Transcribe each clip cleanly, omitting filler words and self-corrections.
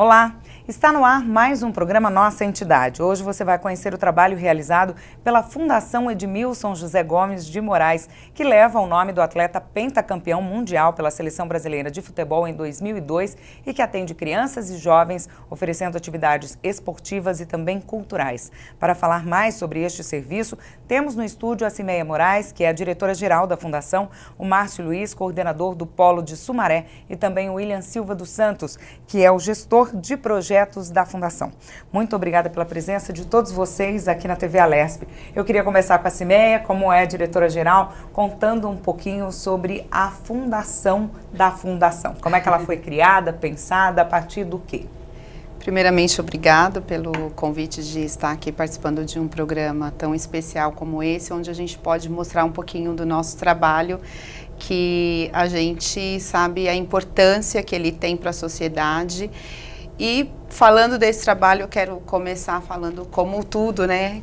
Olá, está no ar mais um programa Nossa Entidade. Hoje você vai conhecer o trabalho realizado pela Fundação Edmilson José Gomes de Moraes, que leva o nome do atleta pentacampeão mundial pela Seleção Brasileira de Futebol em 2002 e que atende crianças e jovens, oferecendo atividades esportivas e também culturais. Para falar mais sobre este serviço, temos no estúdio a Cimeia Moraes, que é a diretora-geral da Fundação, o Márcio Luiz, coordenador do Polo de Sumaré, e também o William Silva dos Santos, que é o gestor de projetos da Fundação. Muito obrigada pela presença de todos vocês aqui na TV Alesp. Eu queria começar com a Cimeia, como é diretora-geral, contando um pouquinho sobre a fundação da Fundação. Como é que ela foi criada, pensada, a partir do quê? Primeiramente, obrigado pelo convite de estar aqui participando de um programa tão especial como esse, onde a gente pode mostrar um pouquinho do nosso trabalho, que a gente sabe a importância que ele tem para a sociedade. E falando desse trabalho, eu quero começar falando como tudo, né?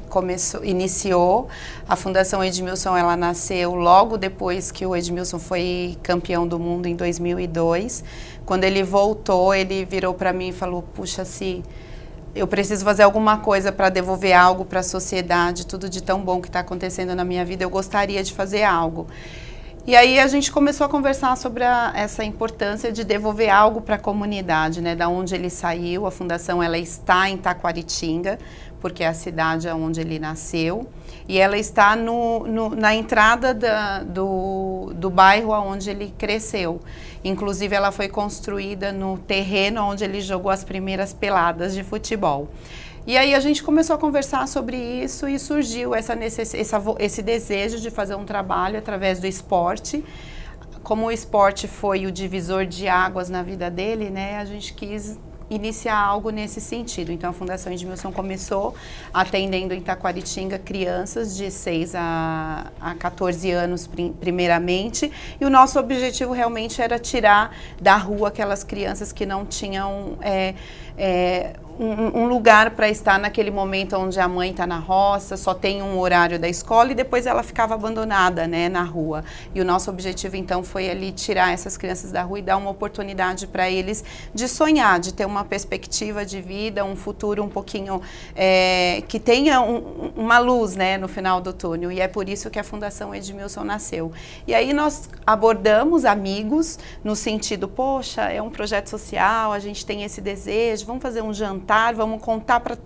Iniciou. A Fundação Edmilson, ela nasceu logo depois que o Edmilson foi campeão do mundo em 2002. Quando ele voltou, ele virou para mim e falou: puxa, se eu preciso fazer alguma coisa para devolver algo para a sociedade, tudo de tão bom que está acontecendo na minha vida, eu gostaria de fazer algo. E aí a gente começou a conversar sobre essa importância de devolver algo para a comunidade, né? Da onde ele saiu. A fundação, ela está em Taquaritinga, porque é a cidade onde ele nasceu, e ela está na entrada do bairro onde ele cresceu. Inclusive, ela foi construída no terreno onde ele jogou as primeiras peladas de futebol. E aí a gente começou a conversar sobre isso e surgiu esse desejo de fazer um trabalho através do esporte. Como o esporte foi o divisor de águas na vida dele, né, a gente quis iniciar algo nesse sentido. Então a Fundação Edmilson começou atendendo em Taquaritinga crianças de 6 a 14 anos primeiramente, e o nosso objetivo realmente era tirar da rua aquelas crianças que não tinham um lugar para estar naquele momento onde a mãe está na roça, só tem um horário da escola e depois ela ficava abandonada, né, na rua. E o nosso objetivo então foi ali tirar essas crianças da rua e dar uma oportunidade para eles de sonhar, de ter uma perspectiva de vida, um futuro um pouquinho que tenha uma luz, né, no final do túnel. E é por isso que a Fundação Edmilson nasceu. E aí nós abordamos amigos no sentido, poxa, é um projeto social, a gente tem esse desejo, vamos fazer um jantar, vamos contar para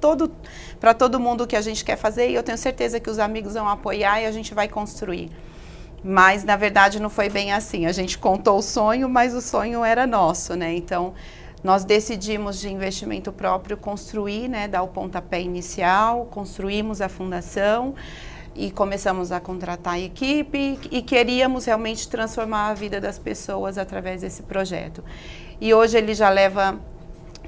todo mundo o que a gente quer fazer, e eu tenho certeza que os amigos vão apoiar e a gente vai construir. Mas, na verdade, não foi bem assim. A gente contou o sonho, mas o sonho era nosso, né? Então, nós decidimos de investimento próprio construir, né, dar o pontapé inicial, construímos a fundação e começamos a contratar a equipe e queríamos realmente transformar a vida das pessoas através desse projeto. E hoje ele já leva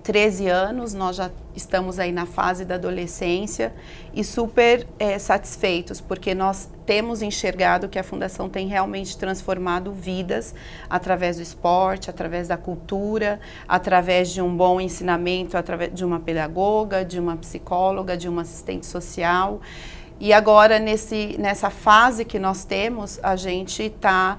13 anos, nós já estamos aí na fase da adolescência e super satisfeitos, porque nós temos enxergado que a Fundação tem realmente transformado vidas através do esporte, através da cultura, através de um bom ensinamento, através de uma pedagoga, de uma psicóloga, de uma assistente social. E agora, nessa fase que nós temos, a gente está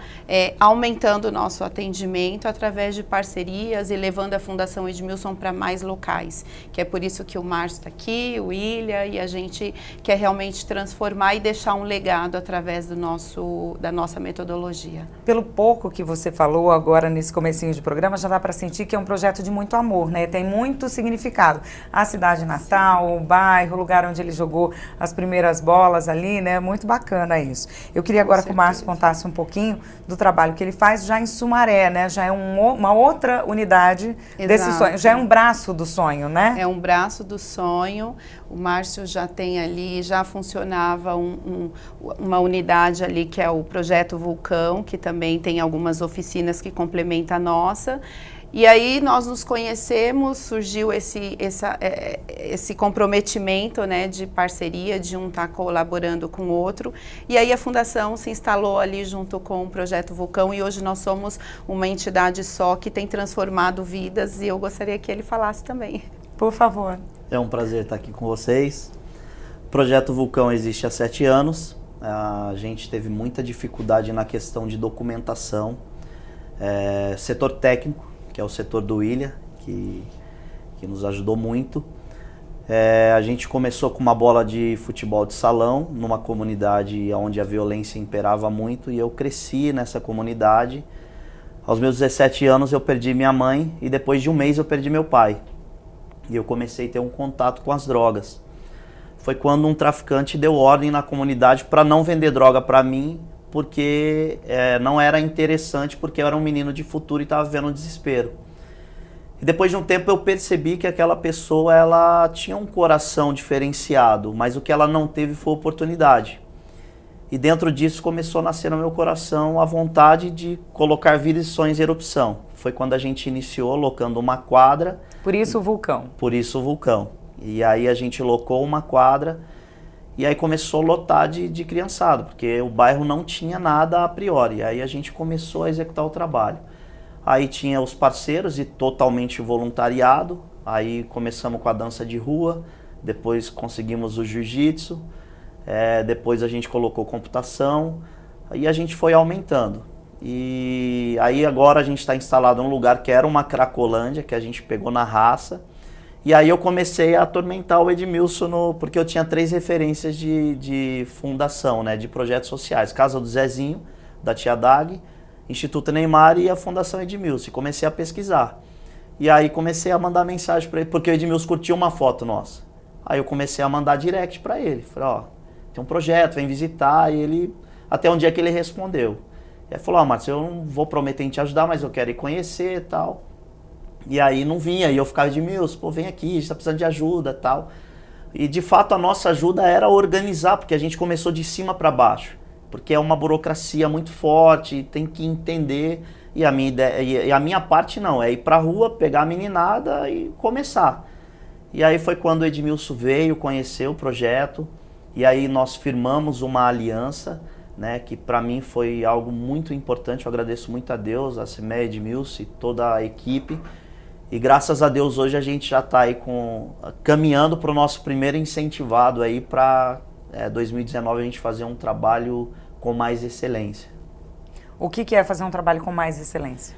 aumentando o nosso atendimento através de parcerias e levando a Fundação Edmilson para mais locais. Que é por isso que o Márcio está aqui, o William, e a gente quer realmente transformar e deixar um legado através da nossa metodologia. Pelo pouco que você falou agora nesse comecinho de programa, já dá para sentir que é um projeto de muito amor, né? Tem muito significado. A cidade natal, o bairro, o lugar onde ele jogou as primeiras bolas ali, né? Muito bacana isso. Eu queria agora que o Márcio contasse um pouquinho do trabalho que ele faz já em Sumaré, né? Já é uma outra unidade desse sonho, já é um braço do sonho, né? É um braço do sonho. O Márcio já tem ali, já funcionava uma unidade ali que é o Projeto Vulcão, que também tem algumas oficinas que complementam a nossa. E aí nós nos conhecemos, surgiu esse comprometimento, né, de parceria, de um estar colaborando com o outro. E aí a Fundação se instalou ali junto com o Projeto Vulcão e hoje nós somos uma entidade só que tem transformado vidas, e eu gostaria que ele falasse também. Por favor. É um prazer estar aqui com vocês. O Projeto Vulcão existe há 7 anos. A gente teve muita dificuldade na questão de documentação. Setor técnico, que é o setor do William, que que nos ajudou muito. A gente começou com uma bola de futebol de salão, numa comunidade onde a violência imperava muito, e eu cresci nessa comunidade. Aos meus 17 anos eu perdi minha mãe e depois de um mês eu perdi meu pai. E eu comecei a ter um contato com as drogas. Foi quando um traficante deu ordem na comunidade para não vender droga para mim, porque não era interessante, porque eu era um menino de futuro e estava vivendo um desespero. E depois de um tempo eu percebi que aquela pessoa ela tinha um coração diferenciado, mas o que ela não teve foi oportunidade. E dentro disso começou a nascer no meu coração a vontade de colocar vidas e sonhos em erupção. Foi quando a gente iniciou locando uma quadra. Por isso o vulcão. Por isso o vulcão. E aí a gente locou uma quadra e aí começou a lotar de criançada, porque o bairro não tinha nada a priori. Aí a gente começou a executar o trabalho. Aí tinha os parceiros e totalmente voluntariado. Aí começamos com a dança de rua, depois conseguimos o jiu-jitsu, depois a gente colocou computação e a gente foi aumentando. E aí agora a gente está instalado num lugar que era uma Cracolândia, que a gente pegou na raça. E aí eu comecei a atormentar o Edmilson, porque eu tinha 3 referências de fundação, né, de projetos sociais. Casa do Zezinho, da Tia Dag, Instituto Neymar e a Fundação Edmilson. E comecei a pesquisar. E aí comecei a mandar mensagem para ele, porque o Edmilson curtiu uma foto nossa. Aí eu comecei a mandar direct para ele. Falei, ó, tem um projeto, vem visitar. E ele, até um dia que ele respondeu. E aí falou, Márcio, eu não vou prometer em te ajudar, mas eu quero ir conhecer e tal. E aí não vinha, e eu ficava, Edmilson, pô, vem aqui, a gente tá precisando de ajuda e tal. E de fato a nossa ajuda era organizar, porque a gente começou de cima para baixo. Porque é uma burocracia muito forte, tem que entender. E a minha ideia, e a minha parte não, é ir pra rua, pegar a meninada e começar. E aí foi quando o Edmilson veio conhecer o projeto, e aí nós firmamos uma aliança, né, que para mim foi algo muito importante. Eu agradeço muito a Deus, a CIMEA, Edmilson e toda a equipe. E graças a Deus hoje a gente já está aí caminhando para o nosso primeiro incentivado aí para 2019 a gente fazer um trabalho com mais excelência. O que é fazer um trabalho com mais excelência?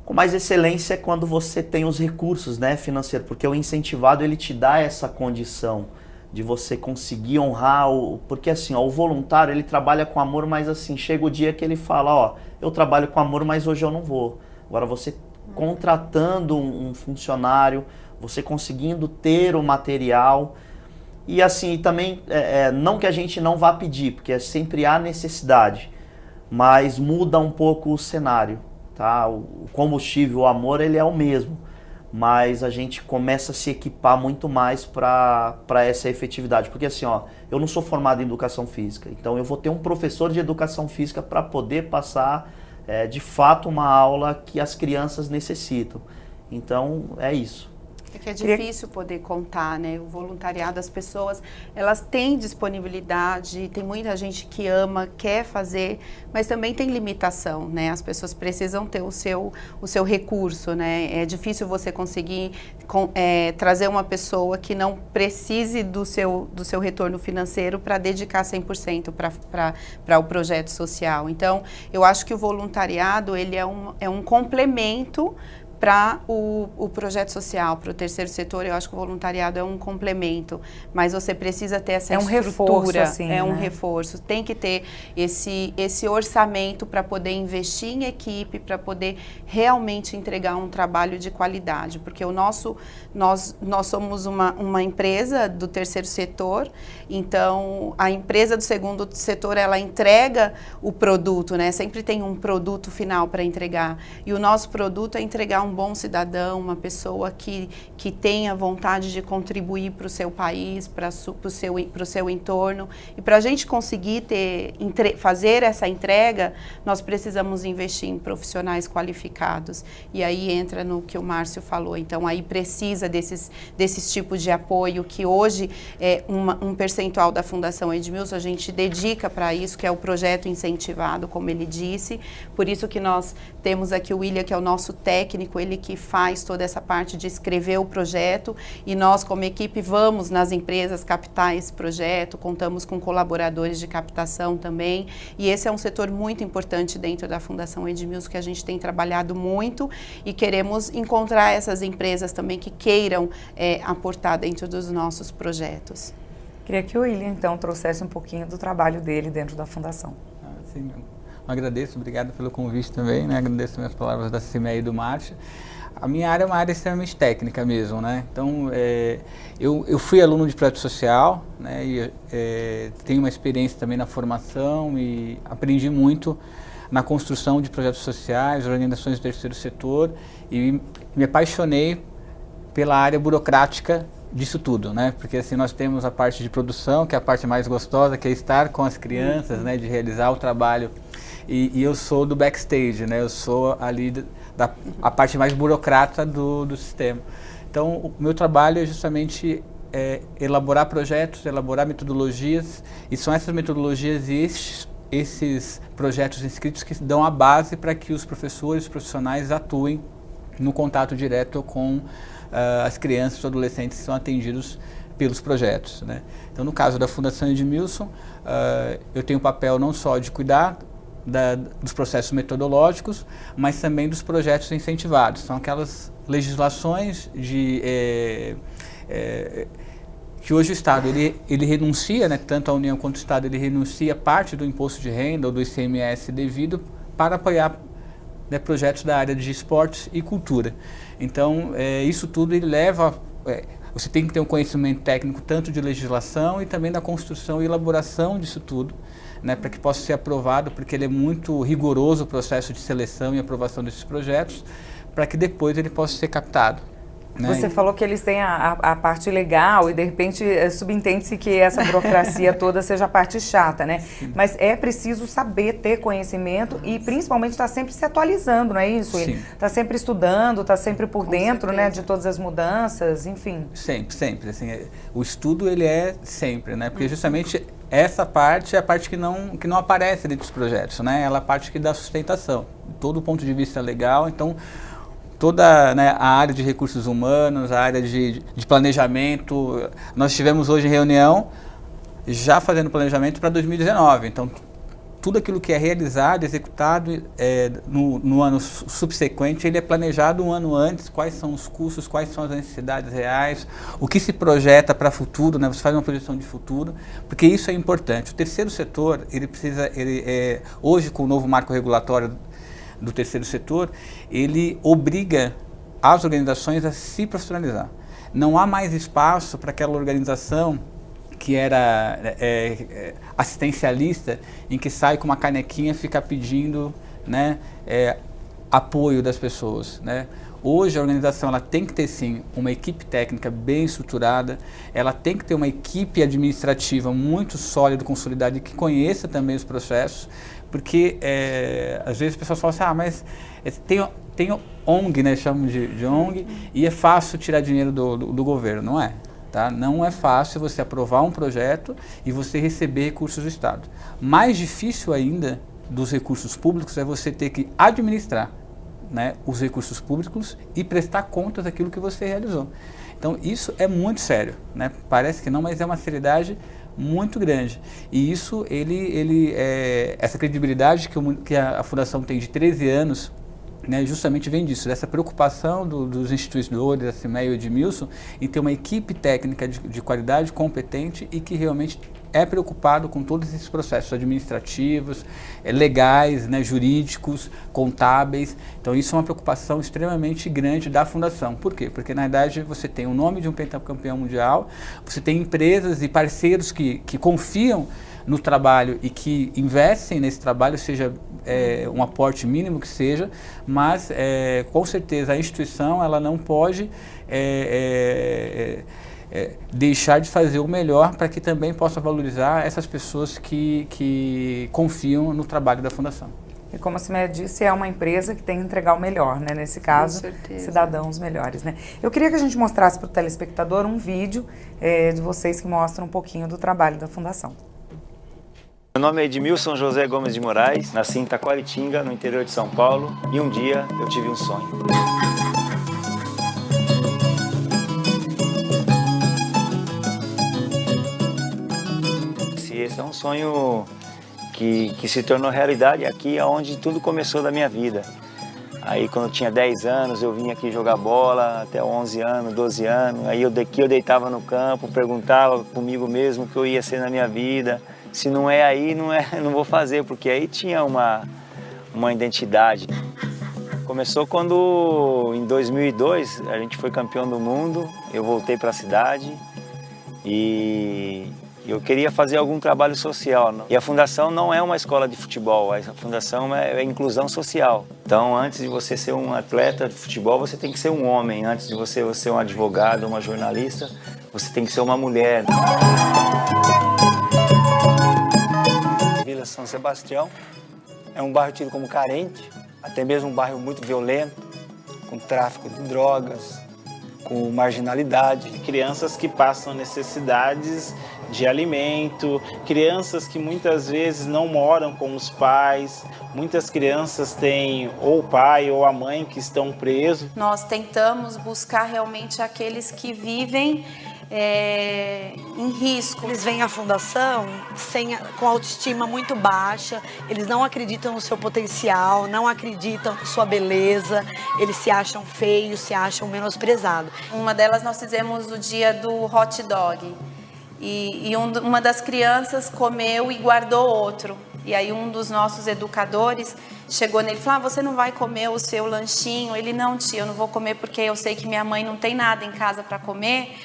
Com mais excelência é quando você tem os recursos, né, financeiros, porque o incentivado ele te dá essa condição de você conseguir honrar, porque assim, ó, o voluntário ele trabalha com amor, mas assim, chega o dia que ele fala, ó, eu trabalho com amor, mas hoje eu não vou. Agora você contratando um funcionário, você conseguindo ter o material, e assim, também, não que a gente não vá pedir, porque sempre há necessidade, mas muda um pouco o cenário, tá? O combustível, o amor, ele é o mesmo, mas a gente começa a se equipar muito mais para essa efetividade, porque assim, ó, eu não sou formado em educação física, então eu vou ter um professor de educação física para poder passar de fato uma aula que as crianças necessitam. Então é isso. É que é difícil poder contar, né? O voluntariado, as pessoas, elas têm disponibilidade, tem muita gente que ama, quer fazer, mas também tem limitação, né? As pessoas precisam ter o seu recurso, né? É difícil você conseguir trazer uma pessoa que não precise do seu retorno financeiro para dedicar 100% para o projeto social. Então, eu acho que o voluntariado, ele é um complemento para o projeto social, para o terceiro setor. Eu acho que o voluntariado é um complemento, mas você precisa ter essa estrutura. Reforço, assim, um né? reforço. Tem que ter esse orçamento para poder investir em equipe, para poder realmente entregar um trabalho de qualidade, porque nós somos uma empresa do terceiro setor, então a empresa do segundo setor, ela entrega o produto, né? Sempre tem um produto final para entregar, e o nosso produto é entregar um bom cidadão, uma pessoa que tenha vontade de contribuir para o seu país, para o seu entorno. E para a gente conseguir fazer essa entrega, nós precisamos investir em profissionais qualificados. E aí entra no que o Márcio falou. Então, aí precisa desses tipos de apoio, que hoje é um percentual da Fundação Edmilson, a gente dedica para isso, que é o projeto incentivado, como ele disse. Por isso que nós temos aqui o William, que é o nosso técnico técnico, ele que faz toda essa parte de escrever o projeto, e nós como equipe vamos nas empresas captar esse projeto, contamos com colaboradores de captação também, e esse é um setor muito importante dentro da Fundação Edmilson, que a gente tem trabalhado muito e queremos encontrar essas empresas também que queiram aportar dentro dos nossos projetos. Queria que o William, então, trouxesse um pouquinho do trabalho dele dentro da Fundação. Sim, agradeço, obrigado pelo convite também, né? Agradeço também as palavras da Cimeia e do Márcio. A minha área é uma área extremamente técnica mesmo, né? Então, eu fui aluno de projeto social, né? E tenho uma experiência também na formação e aprendi muito na construção de projetos sociais, organizações do terceiro setor, e me apaixonei pela área burocrática disso tudo, né? Porque assim, nós temos a parte de produção, que é a parte mais gostosa, que é estar com as crianças, né? De realizar o trabalho. E eu sou do backstage, né? Eu sou ali a parte mais burocrata do sistema. Então, o meu trabalho é justamente elaborar projetos, elaborar metodologias, e são essas metodologias e esses projetos inscritos que dão a base para que os professores, os profissionais atuem no contato direto com as crianças e adolescentes que são atendidos pelos projetos, né? Então, no caso da Fundação Edmilson, eu tenho o papel não só de cuidar dos processos metodológicos, mas também dos projetos incentivados. São aquelas legislações que hoje o Estado ele renuncia, né, tanto a União quanto o Estado, ele renuncia parte do imposto de renda ou do ICMS devido para apoiar, né, projetos da área de esportes e cultura. Então, isso tudo ele leva... você tem que ter um conhecimento técnico tanto de legislação e também da construção e elaboração disso tudo, né, para que possa ser aprovado, porque ele é muito rigoroso o processo de seleção e aprovação desses projetos, para que depois ele possa ser captado. Né? Você falou que eles têm a parte legal e, de repente, subentende-se que essa burocracia toda seja a parte chata, né? Sim. Mas é preciso saber ter conhecimento e, principalmente, estar sempre se atualizando, não é isso? Está sempre estudando, está sempre por dentro, né, de todas as mudanças, enfim. Sempre, sempre. Assim, o estudo, ele é sempre, né? Porque, justamente, essa parte é a parte que não aparece dentro dos projetos, né? Ela é a parte que dá sustentação, todo o ponto de vista legal. Então, toda, né, a área de recursos humanos, a área de planejamento. Nós estivemos hoje em reunião já fazendo planejamento para 2019. Então, tudo aquilo que é realizado, executado no ano subsequente, ele é planejado um ano antes, quais são os custos, quais são as necessidades reais, o que se projeta para o futuro, né? Você faz uma projeção de futuro, porque isso é importante. O terceiro setor, ele precisa, hoje com o novo marco regulatório do terceiro setor, ele obriga as organizações a se profissionalizar. Não há mais espaço para aquela organização que era assistencialista, em que sai com uma canequinha e fica pedindo, né, apoio das pessoas, né? Hoje a organização ela tem que ter sim uma equipe técnica bem estruturada, ela tem que ter uma equipe administrativa muito sólida, consolidada e que conheça também os processos, porque às vezes as pessoas falam assim, mas tem ONG, né, chamam de ONG, e é fácil tirar dinheiro do governo. Não é, tá? Não é fácil você aprovar um projeto e você receber recursos do Estado. Mais difícil ainda dos recursos públicos é você ter que administrar, né, os recursos públicos e prestar contas daquilo que você realizou. Então isso é muito sério, né? Parece que não, mas é uma seriedade muito grande. E isso, essa credibilidade que a Fundação tem de 13 anos, né, justamente vem disso, dessa preocupação dos instituidores, da Cimeia e Edmilson, em ter uma equipe técnica de qualidade, competente e que realmente é preocupado com todos esses processos administrativos, legais, né, jurídicos, contábeis. Então isso é uma preocupação extremamente grande da Fundação. Por quê? Porque na verdade você tem o nome de um pentacampeão mundial, você tem empresas e parceiros que confiam no trabalho e que investem nesse trabalho, seja um aporte mínimo que seja, mas com certeza a instituição ela não pode deixar de fazer o melhor para que também possa valorizar essas pessoas que confiam no trabalho da Fundação. E como a Cimeia disse, é uma empresa que tem que entregar o melhor, né? Nesse caso, cidadãos melhores, né? Eu queria que a gente mostrasse para o telespectador um vídeo de vocês que mostram um pouquinho do trabalho da Fundação. Meu nome é Edmilson José Gomes de Moraes, nasci em Taquaritinga, no interior de São Paulo, e um dia eu tive um sonho. um sonho que se tornou realidade aqui, onde tudo começou da minha vida. Aí quando eu tinha 10 anos, eu vim aqui jogar bola, até 11 anos, 12 anos. Aí eu deitava no campo, perguntava comigo mesmo o que eu ia ser na minha vida. Se não é aí, não vou fazer, porque aí tinha uma identidade. Começou quando, em 2002, a gente foi campeão do mundo, eu voltei para a cidade e eu queria fazer algum trabalho social. E a fundação não é uma escola de futebol, a fundação é inclusão social. Então, antes de você ser um atleta de futebol, você tem que ser um homem. Antes de você ser um advogado, uma jornalista, você tem que ser uma mulher. Vila São Sebastião é um bairro tido como carente, até mesmo um bairro muito violento, com tráfico de drogas, com marginalidade. Crianças que passam necessidades de alimento, crianças que muitas vezes não moram com os pais, muitas crianças têm ou o pai ou a mãe que estão presos. Nós tentamos buscar realmente aqueles que vivem em risco. Eles vêm à fundação com autoestima muito baixa, eles não acreditam no seu potencial, não acreditam na sua beleza, eles se acham feios, se acham menosprezados. Uma delas nós fizemos o dia do hot dog e uma das crianças comeu e guardou outro. E aí um dos nossos educadores chegou nele e falou: você não vai comer o seu lanchinho? Ele: não, tia, eu não vou comer porque eu sei que minha mãe não tem nada em casa para comer.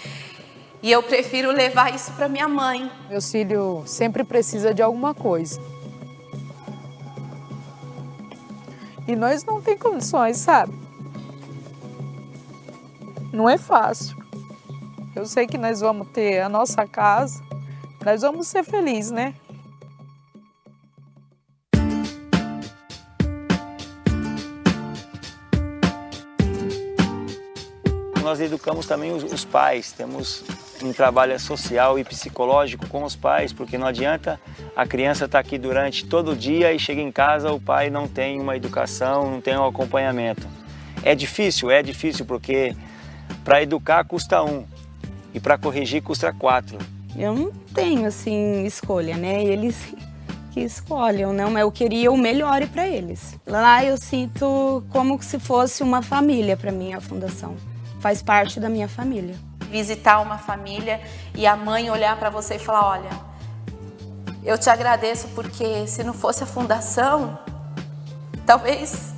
E eu prefiro levar isso para minha mãe. Meu filho sempre precisa de alguma coisa. E nós não temos condições, sabe? Não é fácil. Eu sei que nós vamos ter a nossa casa, nós vamos ser felizes, né? Nós educamos também os pais, temos um trabalho social e psicológico com os pais, porque não adianta a criança estar aqui durante todo o dia e chega em casa, o pai não tem uma educação, não tem um acompanhamento. É difícil porque para educar custa 1 e para corrigir custa 4. Eu não tenho, assim, escolha, né? Eles que escolham, não? Eu queria o melhor para eles. Lá eu sinto como se fosse uma família para mim, a fundação. Faz parte da minha família. Visitar uma família e a mãe olhar para você e falar: olha, eu te agradeço porque se não fosse a fundação, talvez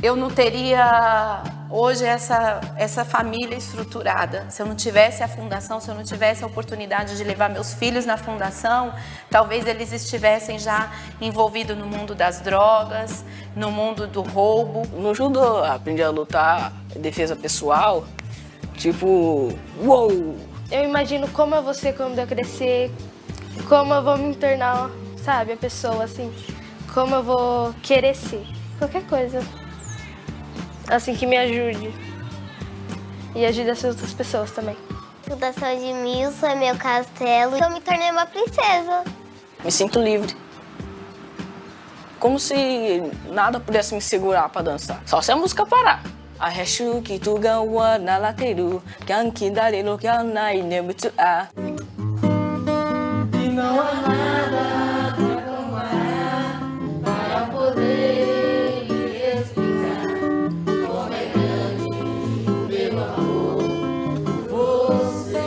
eu não teria hoje essa família estruturada. Se eu não tivesse a fundação, se eu não tivesse a oportunidade de levar meus filhos na fundação, talvez eles estivessem já envolvidos no mundo das drogas, no mundo do roubo. No judô, aprendi a lutar defesa pessoal, tipo, uou! Eu imagino como eu vou ser quando eu crescer, como eu vou me tornar, sabe, a pessoa, assim, como eu vou querer ser, qualquer coisa, assim, que me ajude e ajude as outras pessoas também. Fundação Edmilson é meu castelo, eu me tornei uma princesa. Me sinto livre. Como se nada pudesse me segurar para dançar, só se a música parar. Ahechu que tu gawa na lateru, que darelo que anai nebutu a. E não há nada como é para poder lhe explicar como é grande meu amor por você.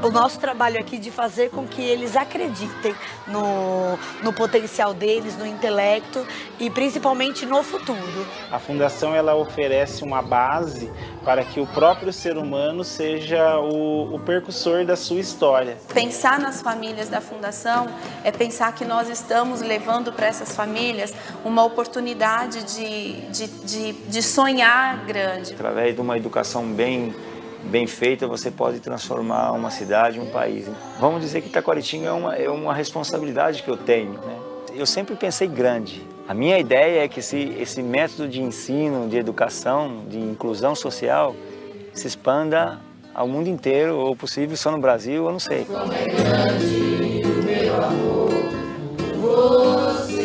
O nosso trabalho aqui de fazer com que eles acreditem no potencial deles, no intelecto e principalmente no futuro. A fundação ela oferece uma base para que o próprio ser humano seja o percussor da sua história. Pensar nas famílias da fundação é pensar que nós estamos levando para essas famílias uma oportunidade de sonhar grande. Através de uma educação bem feita, você pode transformar uma cidade, um país. Vamos dizer que Taquaritinga é uma responsabilidade que eu tenho, né? Eu sempre pensei grande. A minha ideia é que esse método de ensino, de educação, de inclusão social, se expanda ao mundo inteiro, ou possível só no Brasil, eu não sei. Como é grande o meu amor por você.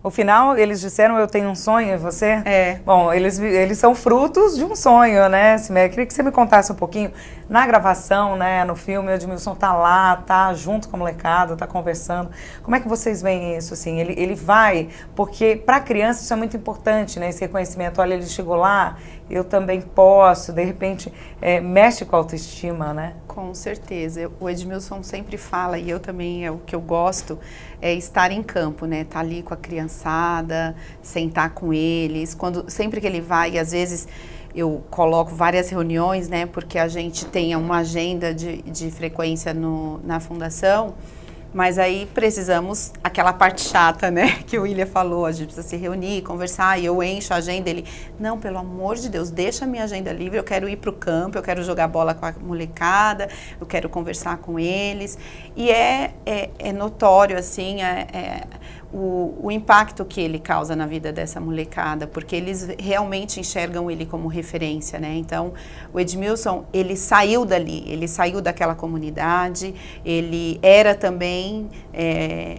O final, eles disseram, eu tenho um sonho, e você? É. Bom, eles são frutos de um sonho, né, Siméia? Queria que você me contasse um pouquinho, na gravação, né, no filme, o Edmilson tá lá, tá junto com a molecada, tá conversando. Como é que vocês veem isso, assim? Ele vai, porque para criança isso é muito importante, né, esse reconhecimento. Olha, ele chegou lá, eu também posso, de repente, mexe com a autoestima, né? Com certeza. O Edmilson sempre fala, e eu também, é o que eu gosto, é estar em campo, né? Estar ali com a criançada, sentar com eles. Sempre que ele vai, e às vezes eu coloco várias reuniões, né? Porque a gente tem uma agenda de frequência na fundação, mas aí precisamos, aquela parte chata, né, que o William falou, a gente precisa se reunir, conversar, e eu encho a agenda, ele, não, pelo amor de Deus, deixa a minha agenda livre, eu quero ir para o campo, eu quero jogar bola com a molecada, eu quero conversar com eles, e é notório, assim, o impacto que ele causa na vida dessa molecada, porque eles realmente enxergam ele como referência, né? Então, o Edmilson, ele saiu dali, ele saiu daquela comunidade, ele era também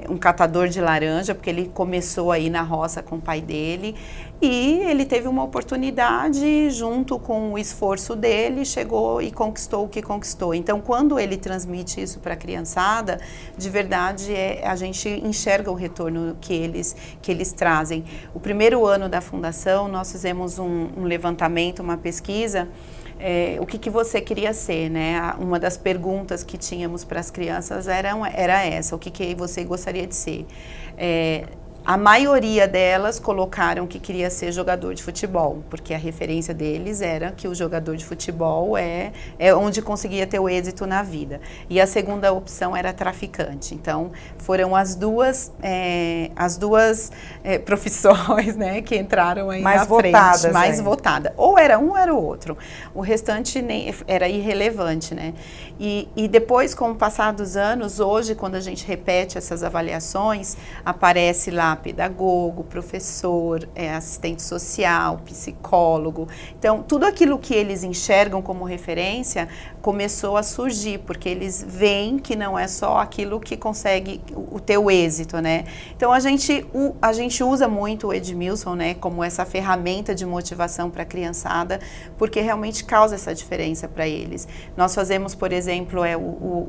um catador de laranja, porque ele começou aí na roça com o pai dele, e ele teve uma oportunidade, junto com o esforço dele, chegou e conquistou o que conquistou. Então, quando ele transmite isso para a criançada, de verdade, a gente enxerga o retorno que eles trazem. O primeiro ano da fundação, nós fizemos um levantamento, uma pesquisa, o que você queria ser, né? Uma das perguntas que tínhamos para as crianças era essa, o que você gostaria de ser? A maioria delas colocaram que queria ser jogador de futebol, porque a referência deles era que o jogador de futebol é onde conseguia ter o êxito na vida. E a segunda opção era traficante. Então, foram as duas profissões, né, que entraram aí mais na votadas, frente. Mais votada. Ou era um ou era o outro. O restante era irrelevante, né? E depois, com o passar dos anos, hoje, quando a gente repete essas avaliações, aparece lá pedagogo, professor, assistente social, psicólogo. Então, tudo aquilo que eles enxergam como referência começou a surgir, porque eles veem que não é só aquilo que consegue o teu êxito, né? Então, a gente usa muito o Edmilson, né, como essa ferramenta de motivação para a criançada, porque realmente causa essa diferença para eles. Nós fazemos, por exemplo,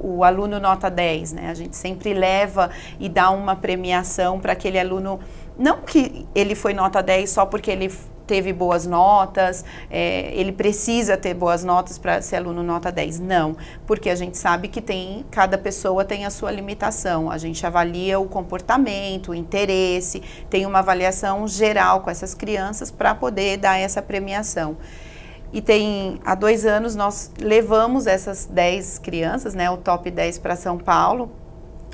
o aluno nota 10, né? A gente sempre leva e dá uma premiação para aquele aluno, não que ele foi nota 10 só porque ele teve boas notas, ele precisa ter boas notas para ser aluno nota 10. Não, porque a gente sabe que cada pessoa tem a sua limitação. A gente avalia o comportamento, o interesse, tem uma avaliação geral com essas crianças para poder dar essa premiação. E há 2 anos nós levamos essas 10 crianças, né, o top 10 para São Paulo.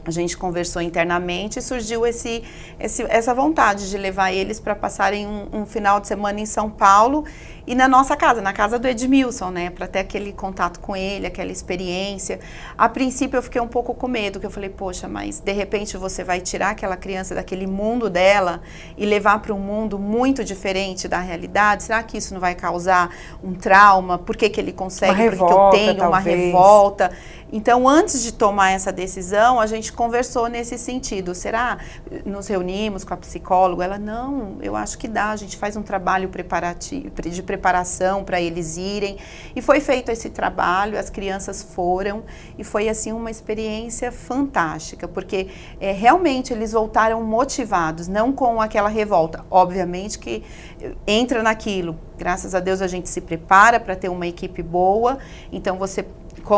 A gente conversou internamente e surgiu essa vontade de levar eles para passarem um final de semana em São Paulo e na nossa casa, na casa do Edmilson, né, para ter aquele contato com ele, aquela experiência. A princípio eu fiquei um pouco com medo, que eu falei, poxa, mas de repente você vai tirar aquela criança daquele mundo dela e levar para um mundo muito diferente da realidade? Será que isso não vai causar um trauma? Por que ele consegue? Uma revolta, porque eu tenho talvez. Uma revolta. Então, antes de tomar essa decisão, a gente conversou nesse sentido. Será? Nos reunimos com a psicóloga. Ela, não, eu acho que dá. A gente faz um trabalho de preparação para eles irem. E foi feito esse trabalho, as crianças foram. E foi, assim, uma experiência fantástica. Porque, realmente, eles voltaram motivados, não com aquela revolta. Obviamente que entra naquilo. Graças a Deus, a gente se prepara para ter uma equipe boa. Então,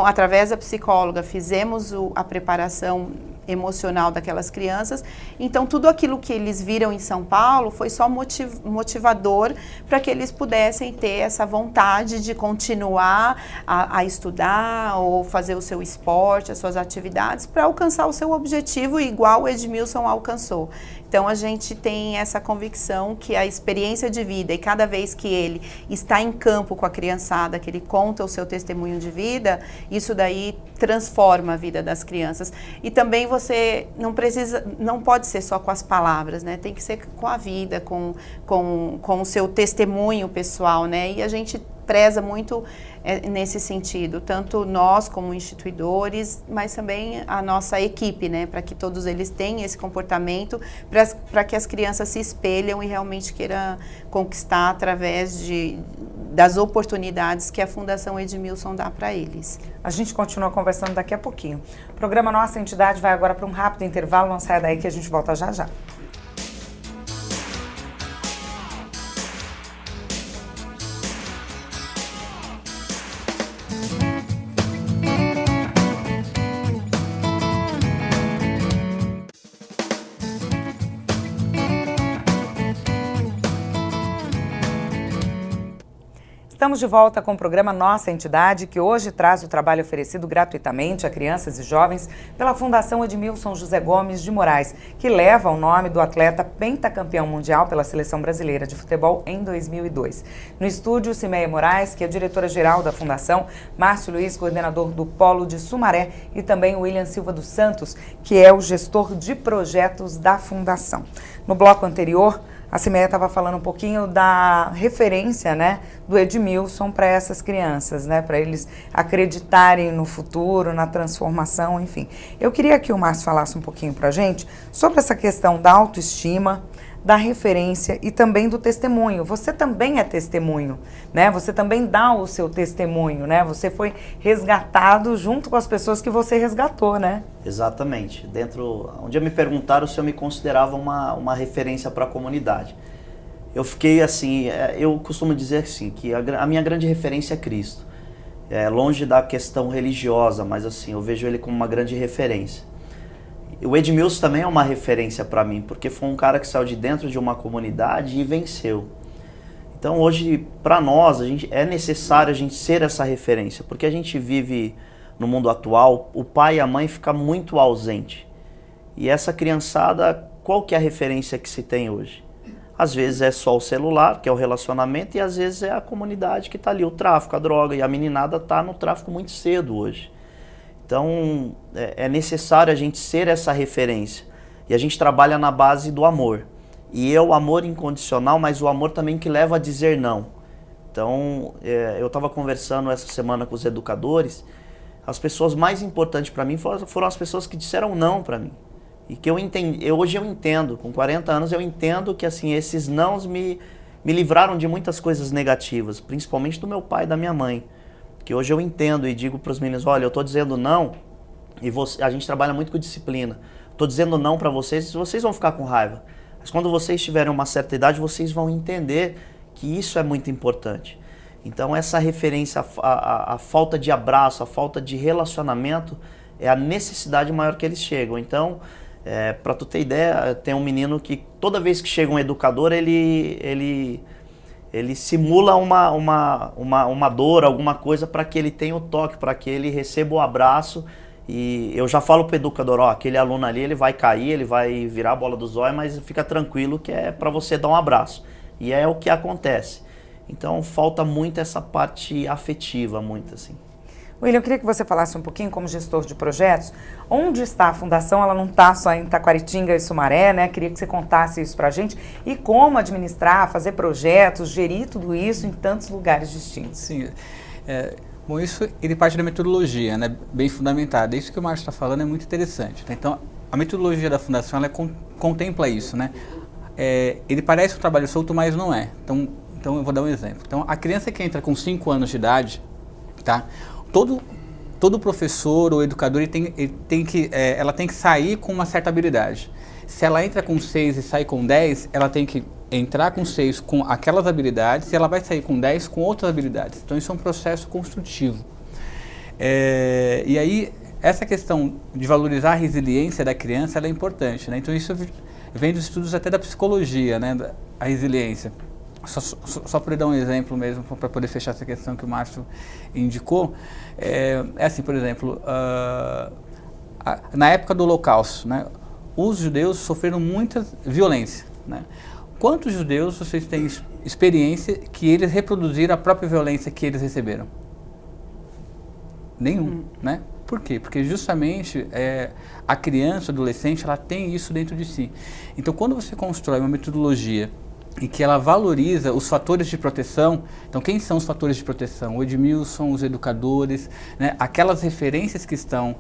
através da psicóloga, fizemos a preparação emocional daquelas crianças. Então, tudo aquilo que eles viram em São Paulo foi só motivador para que eles pudessem ter essa vontade de continuar a estudar ou fazer o seu esporte, as suas atividades, para alcançar o seu objetivo igual o Edmilson alcançou. Então, a gente tem essa convicção que a experiência de vida, e cada vez que ele está em campo com a criançada, que ele conta o seu testemunho de vida, isso daí transforma a vida das crianças. E também você não pode ser só com as palavras, né? Tem que ser com a vida, com o seu testemunho pessoal, né? E a gente preza muito nesse sentido, tanto nós como instituidores, mas também a nossa equipe, né, para que todos eles tenham esse comportamento, para que as crianças se espelham e realmente queiram conquistar através das oportunidades que a Fundação Edmilson dá para eles. A gente continua conversando daqui a pouquinho. O programa Nossa Entidade vai agora para um rápido intervalo, não saia daí que a gente volta já já. Estamos de volta com o programa Nossa Entidade, que hoje traz o trabalho oferecido gratuitamente a crianças e jovens pela Fundação Edmilson José Gomes de Moraes, que leva o nome do atleta pentacampeão mundial pela Seleção Brasileira de Futebol em 2002. No estúdio, Cimeia Moraes, que é diretora-geral da Fundação, Márcio Luiz, coordenador do Polo de Sumaré, e também o William Silva dos Santos, que é o gestor de projetos da Fundação. No bloco anterior, a Cimeia estava falando um pouquinho da referência, né, do Edmilson para essas crianças, né, para eles acreditarem no futuro, na transformação, enfim. Eu queria que o Márcio falasse um pouquinho para a gente sobre essa questão da autoestima, da referência e também do testemunho. Você também é testemunho, né? Você também dá o seu testemunho, né? Você foi resgatado junto com as pessoas que você resgatou, né? Exatamente. Um dia me perguntaram se eu me considerava uma referência para a comunidade. Eu fiquei assim, eu costumo dizer assim, que a minha grande referência é Cristo. Longe da questão religiosa, mas assim, eu vejo ele como uma grande referência. O Edmilson também é uma referência para mim, porque foi um cara que saiu de dentro de uma comunidade e venceu. Então hoje, para nós, é necessário a gente ser essa referência, porque a gente vive no mundo atual, o pai e a mãe ficam muito ausentes. E essa criançada, qual que é a referência que se tem hoje? Às vezes é só o celular, que é o relacionamento, e às vezes é a comunidade que está ali, o tráfico, a droga, e a meninada está no tráfico muito cedo hoje. Então, é necessário a gente ser essa referência. E a gente trabalha na base do amor. E o amor incondicional, mas o amor também que leva a dizer não. Então, eu estava conversando essa semana com os educadores, as pessoas mais importantes para mim foram as pessoas que disseram não para mim. E que hoje eu entendo, com 40 anos eu entendo que assim, esses nãos me livraram de muitas coisas negativas, principalmente do meu pai e da minha mãe. Que hoje eu entendo e digo para os meninos, olha, eu estou dizendo não, e a gente trabalha muito com disciplina. Estou dizendo não para vocês vão ficar com raiva. Mas quando vocês tiverem uma certa idade, vocês vão entender que isso é muito importante. Então essa referência, a falta de abraço, a falta de relacionamento, é a necessidade maior que eles chegam. Então, para tu ter ideia, tem um menino que toda vez que chega um educador, ele simula uma dor, alguma coisa para que ele tenha o toque, para que ele receba o abraço. E eu já falo para o educador, aquele aluno ali, ele vai cair, ele vai virar a bola do zóio, mas fica tranquilo que é para você dar um abraço. E é o que acontece. Então falta muito essa parte afetiva, muito assim. William, eu queria que você falasse um pouquinho, como gestor de projetos, onde está a Fundação? Ela não está só em Taquaritinga e Sumaré, né? Queria que você contasse isso para a gente. E como administrar, fazer projetos, gerir tudo isso em tantos lugares distintos. Sim, bom, isso ele parte da metodologia, né? Bem fundamentada. Isso que o Márcio está falando é muito interessante. Tá? Então, a metodologia da Fundação, ela contempla isso, né? Ele parece um trabalho solto, mas não é. Então, eu vou dar um exemplo. Então, a criança que entra com 5 anos de idade, tá? Todo professor ou educador ela tem que sair com uma certa habilidade. Se ela entra com 6 e sai com 10, ela tem que entrar com 6 com aquelas habilidades e ela vai sair com 10 com outras habilidades. Então isso é um processo construtivo. E aí, essa questão de valorizar a resiliência da criança, ela é importante, né? Então isso vem dos estudos até da psicologia, né? A resiliência. Só para dar um exemplo mesmo, para poder fechar essa questão que o Márcio indicou, assim, por exemplo, na época do Holocausto, né, os judeus sofreram muita violência, né? Quantos judeus vocês têm experiência que eles reproduziram a própria violência que eles receberam? Nenhum, né? Por quê? Porque justamente a criança, a adolescente, ela tem isso dentro de si. Então, quando você constrói uma metodologia em que ela valoriza os fatores de proteção. Então, quem são os fatores de proteção? O Edmilson, os educadores, né? Aquelas referências que estão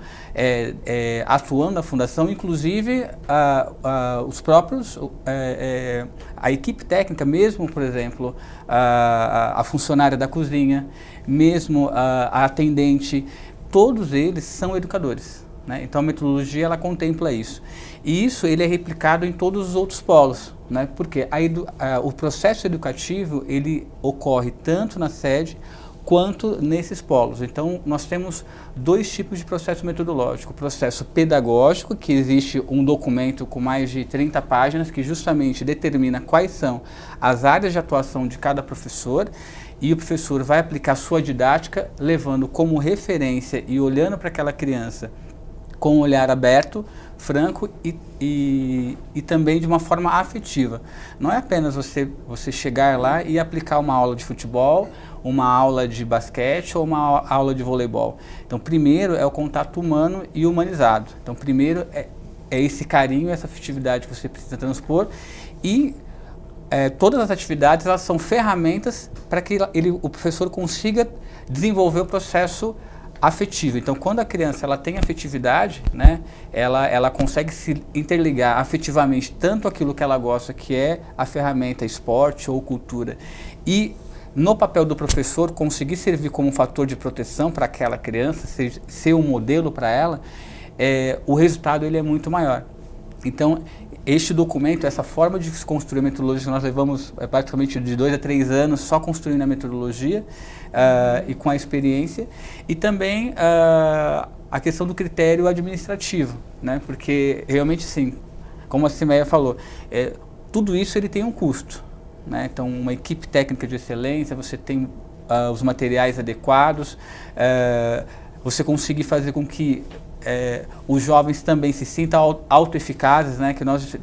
atuando na fundação, inclusive os próprios, a equipe técnica, mesmo, por exemplo, a funcionária da cozinha, mesmo a atendente, todos eles são educadores, né? Então, a metodologia, ela contempla isso. E isso ele é replicado em todos os outros polos, né? Porque o processo educativo ele ocorre tanto na sede quanto nesses polos. Então, nós temos dois tipos de processo metodológico. O processo pedagógico, que existe um documento com mais de 30 páginas, que justamente determina quais são as áreas de atuação de cada professor, e o professor vai aplicar sua didática, levando como referência e olhando para aquela criança com um olhar aberto, franco e também de uma forma afetiva. Não é apenas você chegar lá e aplicar uma aula de futebol, uma aula de basquete ou uma aula de voleibol. Então, primeiro é o contato humano e humanizado. Então, primeiro é esse carinho, essa afetividade que você precisa transpor, e todas as atividades, elas são ferramentas para que o professor consiga desenvolver o processo afetivo. Então, quando a criança ela tem afetividade, né, ela consegue se interligar afetivamente tanto aquilo que ela gosta, que é a ferramenta esporte ou cultura, e no papel do professor conseguir servir como um fator de proteção para aquela criança, ser um modelo para ela, o resultado ele é muito maior. Então, este documento, essa forma de construir a metodologia, nós levamos praticamente de 2 a 3 anos só construindo a metodologia e com a experiência, e também a questão do critério administrativo, né? Porque realmente, sim, como a Cimeia falou, tudo isso ele tem um custo, né? Então, uma equipe técnica de excelência, você tem os materiais adequados, você conseguir fazer com que os jovens também se sintam autoeficazes, né? Que nós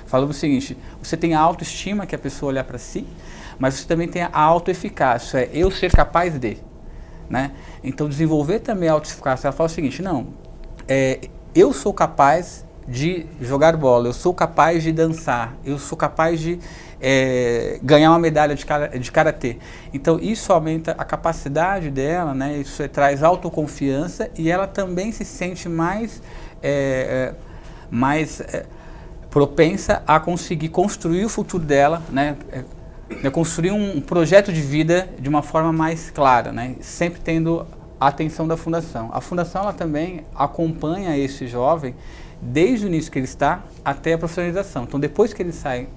falamos o seguinte: você tem a autoestima, que a pessoa olhar para si, mas você também tem a autoeficácia, eu ser capaz de, né? Então, desenvolver também a autoeficácia, ela fala o seguinte: não, eu sou capaz de jogar bola, eu sou capaz de dançar, eu sou capaz de ganhar uma medalha de karatê. Então, isso aumenta a capacidade dela, né? Isso traz autoconfiança, e ela também se sente mais propensa a conseguir construir o futuro dela, né? Construir um projeto de vida de uma forma mais clara, né? Sempre tendo a atenção da Fundação. A Fundação, ela também acompanha esse jovem desde o início que ele está até a profissionalização. Então, depois que ele sai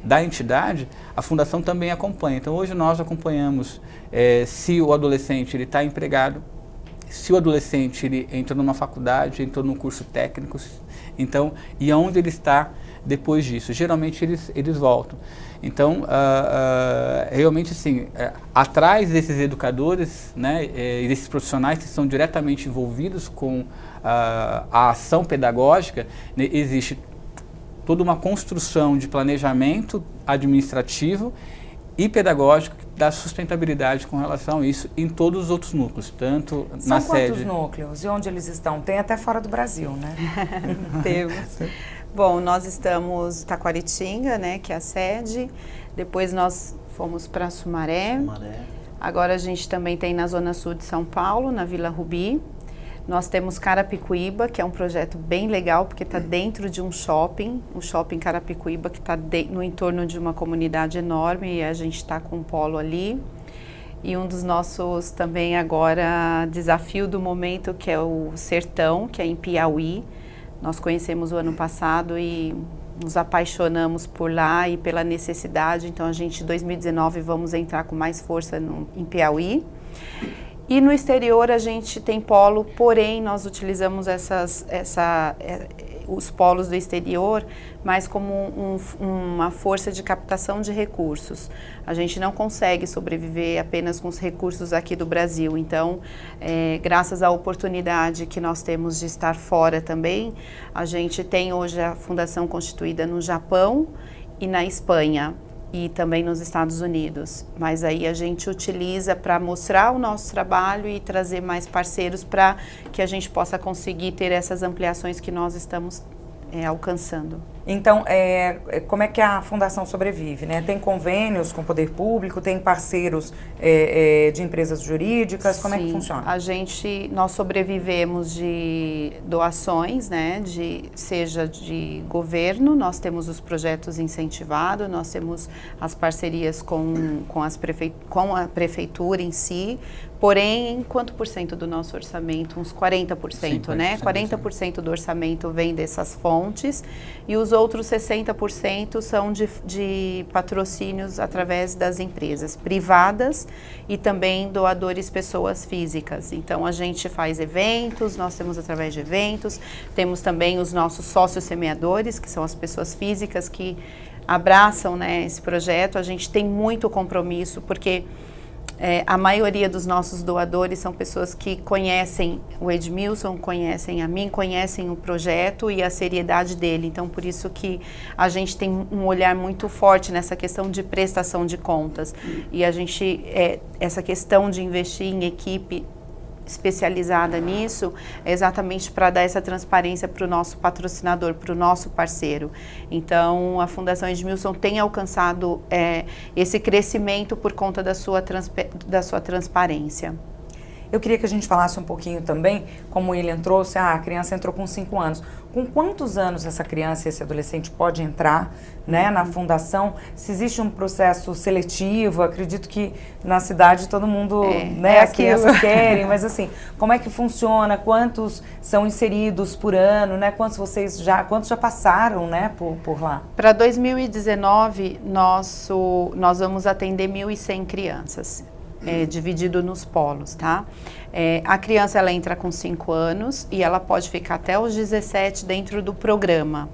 da entidade, a Fundação também acompanha. Então, hoje nós acompanhamos se o adolescente está empregado, se o adolescente ele entrou numa faculdade, entrou num curso técnico, então, e onde ele está depois disso. Geralmente eles voltam. Então, realmente, assim, atrás desses educadores, né, e desses profissionais que são diretamente envolvidos com a ação pedagógica, né, existe toda uma construção de planejamento administrativo e pedagógico que dá sustentabilidade com relação a isso em todos os outros núcleos, tanto na sede. São quantos núcleos? E onde eles estão? Tem até fora do Brasil, né? Temos. Bom, nós estamos em Taquaritinga, né, que é a sede. Depois nós fomos para Sumaré. Agora a gente também tem na Zona Sul de São Paulo, na Vila Rubi. Nós temos Carapicuíba, que é um projeto bem legal, porque está dentro de um shopping Carapicuíba, que está no entorno de uma comunidade enorme, e a gente está com um polo ali. E um dos nossos também agora desafio do momento, que é o Sertão, que é em Piauí. Nós conhecemos o ano passado e nos apaixonamos por lá e pela necessidade. Então, a gente, em 2019, vamos entrar com mais força em Piauí. E no exterior a gente tem polo, porém nós utilizamos os polos do exterior, mas como uma força de captação de recursos. A gente não consegue sobreviver apenas com os recursos aqui do Brasil. Então, graças à oportunidade que nós temos de estar fora também, a gente tem hoje a fundação constituída no Japão e na Espanha, e também nos Estados Unidos. Mas aí a gente utiliza para mostrar o nosso trabalho e trazer mais parceiros para que a gente possa conseguir ter essas ampliações que nós estamos alcançando. Então, como é que a Fundação sobrevive, né? Tem convênios com o poder público, tem parceiros de empresas jurídicas, como é que funciona? Nós sobrevivemos de doações, né? Seja de governo, nós temos os projetos incentivados, nós temos as parcerias com a prefeitura em si. Porém, quanto por cento do nosso orçamento? Uns 40%, né? 40% do orçamento vem dessas fontes e os outros 60% são de patrocínios através das empresas privadas e também doadores pessoas físicas. Então, a gente faz eventos, nós temos através de eventos, temos também os nossos sócios semeadores, que são as pessoas físicas que abraçam, né, esse projeto. A gente tem muito compromisso, porque a maioria dos nossos doadores são pessoas que conhecem o Edmilson, conhecem a mim, conhecem o projeto e a seriedade dele. Então, por isso que a gente tem um olhar muito forte nessa questão de prestação de contas. E a gente, essa questão de investir em equipe especializada nisso, é exatamente para dar essa transparência para o nosso patrocinador, para o nosso parceiro. Então, a Fundação Edmilson tem alcançado esse crescimento por conta da sua transparência. Eu queria que a gente falasse um pouquinho também, como o William trouxe, a criança entrou com 5 anos. Com quantos anos essa criança e esse adolescente pode entrar, né, na fundação? Se existe um processo seletivo, acredito que na cidade todo mundo, as crianças querem, mas assim, como é que funciona? Quantos são inseridos por ano, né? Quantos já passaram, né, por lá? Para 2019, nós vamos atender 1.100 crianças. Dividido nos polos, tá? A criança, ela entra com 5 anos e ela pode ficar até os 17 dentro do programa.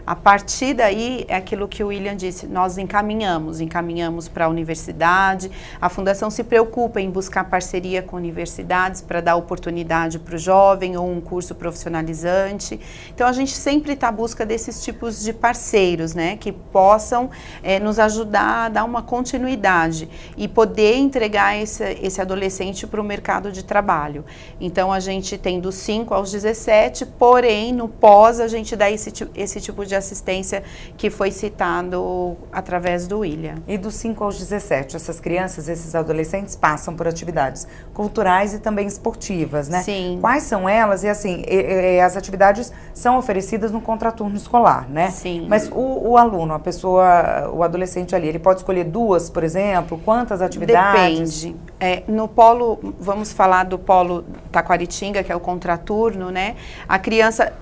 A partir daí, é aquilo que o William disse, nós encaminhamos para a universidade. A Fundação se preocupa em buscar parceria com universidades para dar oportunidade para o jovem ou um curso profissionalizante. Então, a gente sempre está à busca desses tipos de parceiros, né, que possam nos ajudar a dar uma continuidade e poder entregar esse adolescente para o mercado de trabalho. Então, a gente tem dos 5 aos 17, porém, no pós, a gente dá esse tipo de assistência que foi citado através do William. E dos 5 aos 17, essas crianças, esses adolescentes passam por atividades culturais e também esportivas, né? Sim. Quais são elas? E assim, as atividades são oferecidas no contraturno escolar, né? Sim. Mas o aluno, o adolescente ali, ele pode escolher 2, por exemplo? Quantas atividades? Depende. No polo, vamos falar do polo Taquaritinga, que é o contraturno, né? A criança...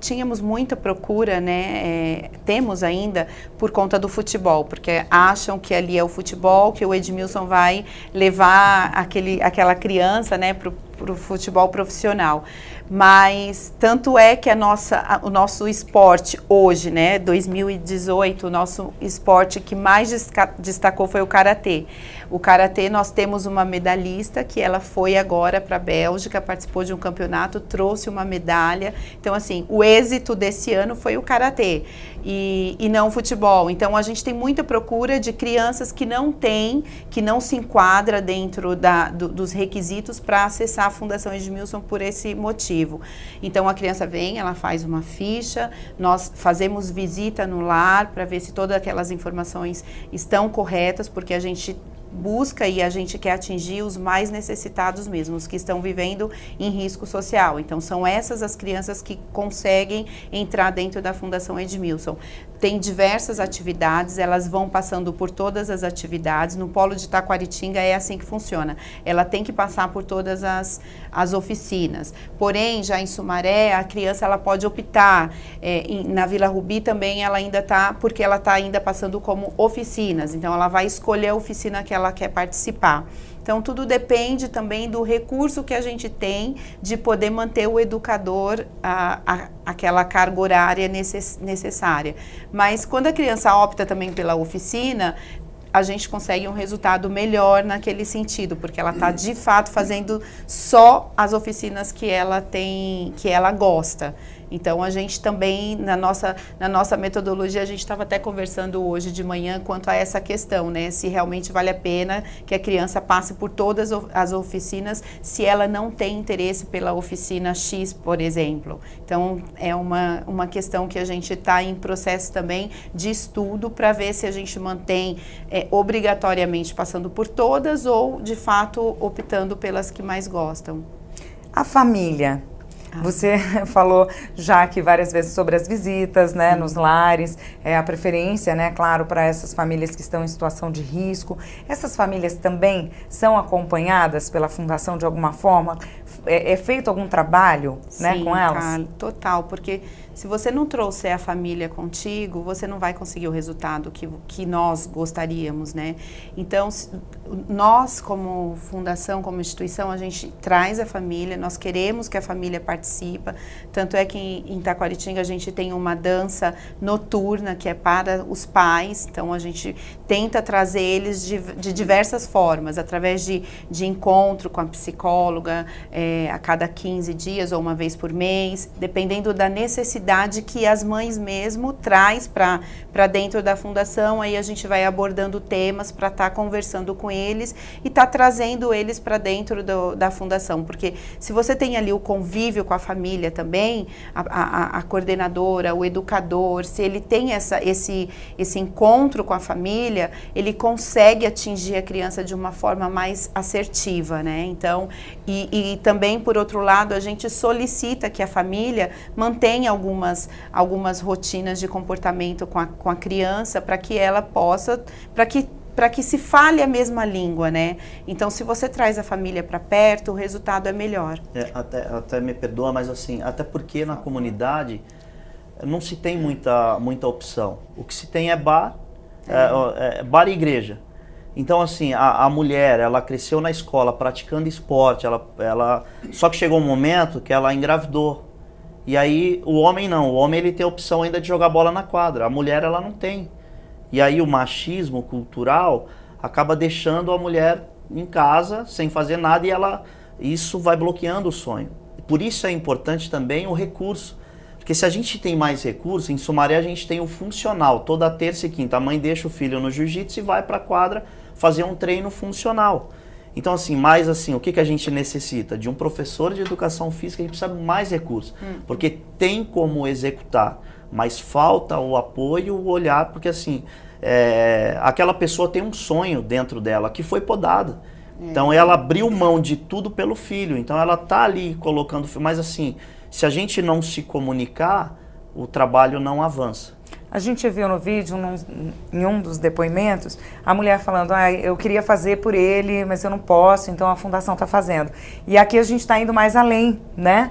Tínhamos muita procura, né? Temos ainda por conta do futebol, porque acham que ali é o futebol, que o Edmilson vai levar aquela criança, né, para o futebol profissional. Mas tanto é que o nosso esporte hoje, né, 2018, o nosso esporte que mais destacou foi o karatê. O karatê, nós temos uma medalhista que ela foi agora para a Bélgica, participou de um campeonato, trouxe uma medalha. Então, assim, o êxito desse ano foi o karatê e não o futebol. Então, a gente tem muita procura de crianças que não se enquadra dentro dos requisitos para acessar a Fundação Edmilson por esse motivo. Então, a criança vem, ela faz uma ficha, nós fazemos visita no lar para ver se todas aquelas informações estão corretas, porque a gente busca e a gente quer atingir os mais necessitados mesmo, os que estão vivendo em risco social. Então, são essas as crianças que conseguem entrar dentro da Fundação Edmilson. Tem diversas atividades, elas vão passando por todas as atividades. No polo de Taquaritinga é assim que funciona. Ela tem que passar por todas as oficinas. Porém, já em Sumaré, a criança ela pode optar. Na Vila Rubi também ela ainda está, porque ela está ainda passando como oficinas. Então, ela vai escolher a oficina que ela quer participar. Então, tudo depende também do recurso que a gente tem de poder manter o educador aquela carga horária necessária. Mas quando a criança opta também pela oficina, a gente consegue um resultado melhor naquele sentido, porque ela está de fato fazendo só as oficinas que ela gosta. Então a gente também, na nossa metodologia, a gente estava até conversando hoje de manhã quanto a essa questão, né? Se realmente vale a pena que a criança passe por todas as oficinas, se ela não tem interesse pela oficina X, por exemplo. Então é uma questão que a gente está em processo também de estudo para ver se a gente mantém obrigatoriamente passando por todas ou, de fato, optando pelas que mais gostam. A família. Você falou já aqui várias vezes sobre as visitas, né, nos lares, a preferência, né, claro, para essas famílias que estão em situação de risco. Essas famílias também são acompanhadas pela Fundação de alguma forma? É feito algum trabalho, né, com elas? Sim, total, porque se você não trouxer a família contigo, você não vai conseguir o resultado que nós gostaríamos, né? Então, nós como fundação, como instituição, a gente traz a família, nós queremos que a família participe, tanto é que em Taquaritinga a gente tem uma dança noturna que é para os pais, então a gente tenta trazer eles de diversas formas, através de encontro com a psicóloga, a cada 15 dias ou uma vez por mês, dependendo da necessidade que as mães mesmo traz para dentro da fundação. Aí a gente vai abordando temas para estar conversando com eles e estar trazendo eles para dentro da fundação, porque se você tem ali o convívio com a família também, a coordenadora, o educador, se ele tem esse encontro com a família, ele consegue atingir a criança de uma forma mais assertiva, né? Então, e também, por outro lado, a gente solicita que a família mantenha algumas rotinas de comportamento com a criança para que ela possa, para que se fale a mesma língua, né? Então, se você traz a família para perto, o resultado é melhor. Até me perdoa, mas assim, até porque na comunidade não se tem muita opção. O que se tem é bar e igreja. Então, assim, a mulher, ela cresceu na escola praticando esporte, só que chegou um momento que ela engravidou. E aí o homem não, o homem ele tem a opção ainda de jogar bola na quadra, a mulher ela não tem. E aí o machismo cultural acaba deixando a mulher em casa sem fazer nada e isso vai bloqueando o sonho. Por isso é importante também o recurso, porque se a gente tem mais recursos, em Sumaré a gente tem o funcional, toda terça e quinta a mãe deixa o filho no jiu-jitsu e vai para a quadra fazer um treino funcional. Então, assim, o que a gente necessita? De um professor de educação física, a gente precisa de mais recursos, porque tem como executar, mas falta o apoio, o olhar, porque assim, aquela pessoa tem um sonho dentro dela que foi podado. Então, ela abriu mão de tudo pelo filho, então ela tá ali colocando, mas assim, se a gente não se comunicar, o trabalho não avança. A gente viu no vídeo, em um dos depoimentos, a mulher falando, eu queria fazer por ele, mas eu não posso, então a fundação está fazendo. E aqui a gente está indo mais além, né?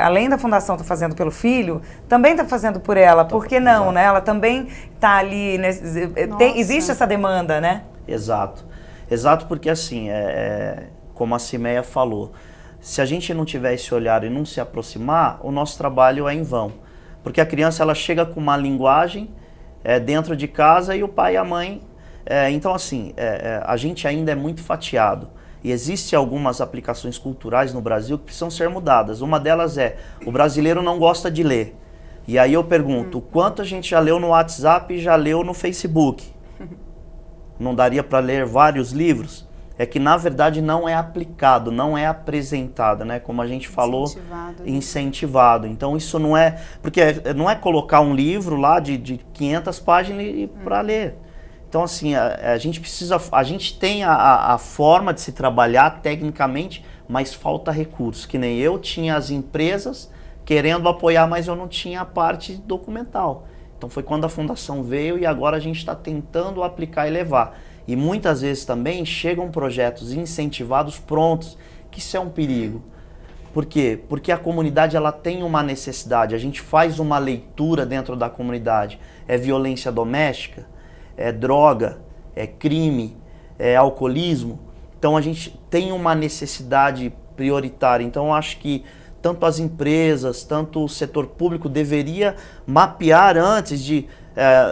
Além da fundação estar fazendo pelo filho, também está fazendo por ela. Por que não, né? Ela também está ali, né? Existe essa demanda, né? Exato. Exato, porque assim, como a Cimeia falou, se a gente não tiver esse olhar e não se aproximar, o nosso trabalho é em vão. Porque a criança ela chega com uma linguagem dentro de casa e o pai e a mãe... então assim, a gente ainda é muito fatiado. E existem algumas aplicações culturais no Brasil que precisam ser mudadas. Uma delas o brasileiro não gosta de ler. E aí eu pergunto, quanto a gente já leu no WhatsApp e já leu no Facebook? Não daria para ler vários livros? É que na verdade não é aplicado, não é apresentado, né? Como a gente falou, incentivado. Então isso não é, porque não é colocar um livro lá de 500 páginas para ler. Então assim, a gente tem a forma de se trabalhar tecnicamente, mas falta recurso. Que nem eu tinha as empresas querendo apoiar, mas eu não tinha a parte documental. Então foi quando a fundação veio e agora a gente está tentando aplicar e levar. E muitas vezes também chegam projetos incentivados prontos, que isso é um perigo. Por quê? Porque a comunidade ela tem uma necessidade, a gente faz uma leitura dentro da comunidade. É violência doméstica, é droga, é crime, é alcoolismo. Então a gente tem uma necessidade prioritária. Então eu acho que tanto as empresas, tanto o setor público deveria mapear antes de...